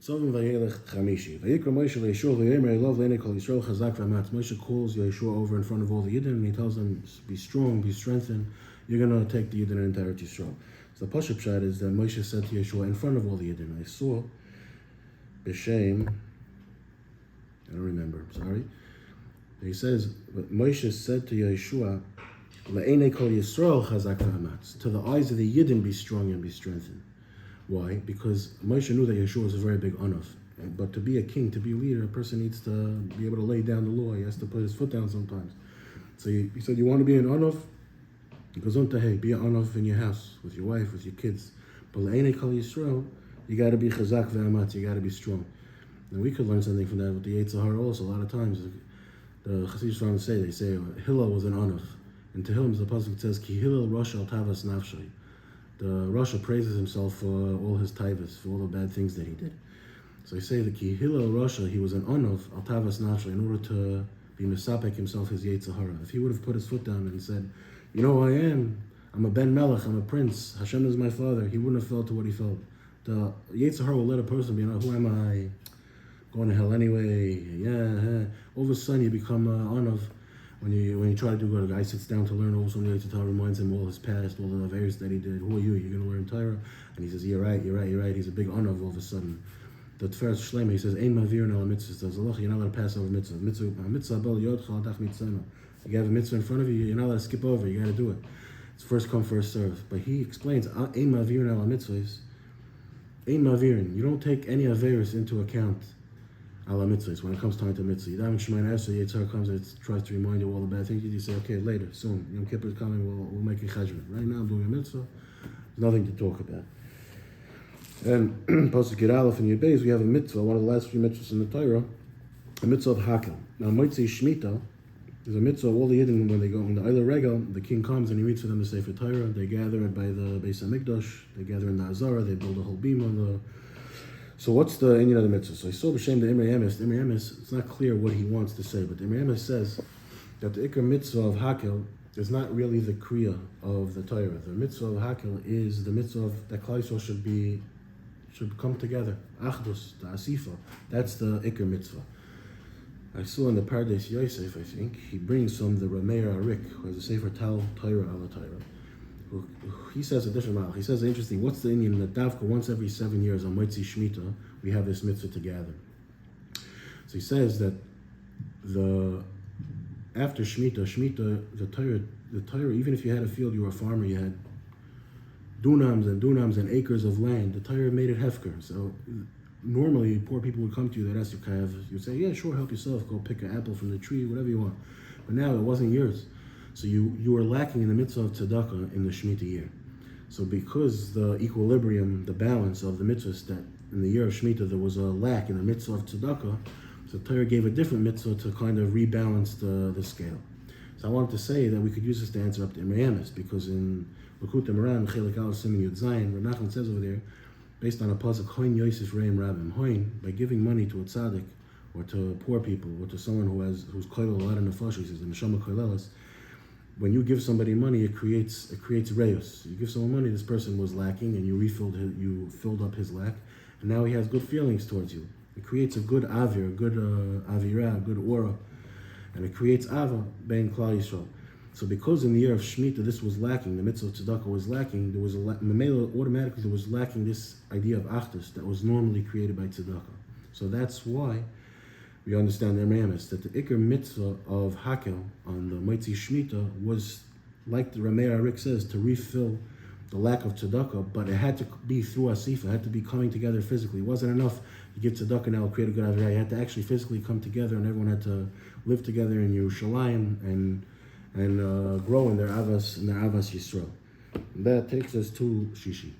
Nitzavim-Vayelech Chamishi. Vayikra Moshe leYeshua v'yemer Elov le'nei kol Yisrael chazak v'amatz. Moshe calls Yeshua over in front of all the Yidden and he tells them, be strong, be strengthened. You're going to take the Yidden and entire Yisrael. So the Pashup Pshat is that Moshe said to Yeshua in front of all the Yidden, I saw b'shem, I don't remember, sorry. He says, but Moshe said to Yeshua, le'nei kol Yisrael chazak v'amatz. To the eyes of the Yidden be strong and be strengthened. Why? Because Moshe knew that Yeshua was a very big onof. But to be a king, to be a leader, a person needs to be able to lay down the law. He has to put his foot down sometimes. So he said, you want to be an onof? He goes on to, hey, be an onof in your house, with your wife, with your kids. But le'enei kol Yisrael, you got to be chazak ve'amat, you got to be strong. And we could learn something from that with the Yitzhahar also. A lot of times, the Chassidus say Hillel was an onof. And to him, the pasuk says, ki Hillel rosh al tavas nafshay. The Rasha praises himself for all his taivas, for all the bad things that he did. So I say that Ki Hillel Rasha, he was an onof al tavas nafshay in order to be misapek himself his Yetzirah. If he would have put his foot down and said, you know who I am, I'm a ben melech, I'm a prince, Hashem is my father, he wouldn't have felt to what he felt. The Yetzirah will let a person be, who am I? Going to hell anyway, All of a sudden you become onof. When you try to do good, a guy sits down to learn also the HaTorah, reminds him all his past, all the various that he did. Who are you? You're going to learn Torah? And he says, you're right. He's a big honor all of a sudden. The first Shleima, he says, Ein ma'avir al mitzvah. You're not allowed to pass over mitzvah. Mitzvah bel yodcha al dach mitzvah. You have a mitzvah in front of you, you're not allowed to skip over. You got to do it. It's first come, first serve. But he explains, Ein ma'avir al mitzvahs. Ein ma'avirin. You don't take any averis into account. Ala mitzvahs, when it comes time to mitzvah. You daven Shemayim after Yitzhar comes and tries to remind you all the bad things. You say, okay, later, soon. Yom Kippur is coming, we'll make a cheshbon. Right now I'm doing a mitzvah. There's nothing to talk about. And Pasuk Yud Aleph in Yud, we have a mitzvah, one of the last few mitzvahs in the Torah, a mitzvah of Hakel. Now, Motzei Shemitah is a mitzvah of all the Yidden when they go in the Aryeh Regel. The king comes and he reads for them the Sefer Torah. They gather by the Beis HaMikdash. They gather in the Azara. They build a whole beam on the. So what's the inyan of the mitzvah? So I saw b'shem the Imrei Emes. Imrei Emes, it's not clear what he wants to say, but the Imrei Emes says that the ikar mitzvah of Hakel is not really the kriya of the Torah. The mitzvah of Hakel is the mitzvah of that Klal Yisrael should come together. Achdus, the asifa. That's the ikar mitzvah. I saw in the Pardes Yosef, I think, he brings from the Rameir Arik, who has a Sefer Tal Torah ala Torah. He says a different malach. He says interesting. What's the Indian that Davka once every 7 years on Motzei Shemitah we have this mitzvah to gather. So he says that after Shemitah, the Torah, even if you had a field, you were a farmer, you had dunams and acres of land. The Torah made it hefker. So normally poor people would come to you, they'd ask you kayav. You'd say, yeah, sure, help yourself. Go pick an apple from the tree, whatever you want. But now it wasn't yours. So you were lacking in the mitzvah of tzedakah in the Shemitah year. So because the equilibrium, the balance of the mitzvahs, that in the year of Shemitah there was a lack in the mitzvah of tzedakah, so Torah gave a different mitzvah to kind of rebalance the scale. So I wanted to say that we could use this to answer up to Imrei Emes, because in Likutei Moharan, Chelik Aleph Siman Yud Zayin, Rav Nachman says over there, based on a pasuk, Hoin Yosef Reim Rabim, Hoin, by giving money to a tzaddik, or to poor people, or to someone who's koilel a lot of nefashos, he says, the neshama koilelas. When you give somebody money, it creates reyos. You give someone money, this person was lacking, and you filled up his lack, and now he has good feelings towards you. It creates a good avir, a good avirah, a good aura, and it creates ava bein Klal Yisrael. So because in the year of Shemitah this was lacking, the mitzvah of tzedakah was lacking, there was automatically there was lacking this idea of achdus that was normally created by tzedakah. So that's why we understand the Imrei Emes, that the ikar mitzvah of Hakel on the Motzei Shemitah was, like the Rameir Arik says, to refill the lack of tzedakah, but it had to be through asifa, it had to be coming together physically. It wasn't enough you give tzedakah now, create a good avirah. You had to actually physically come together, and everyone had to live together in Yerushalayim and grow in their avas Yisrael. And that takes us to Shishi.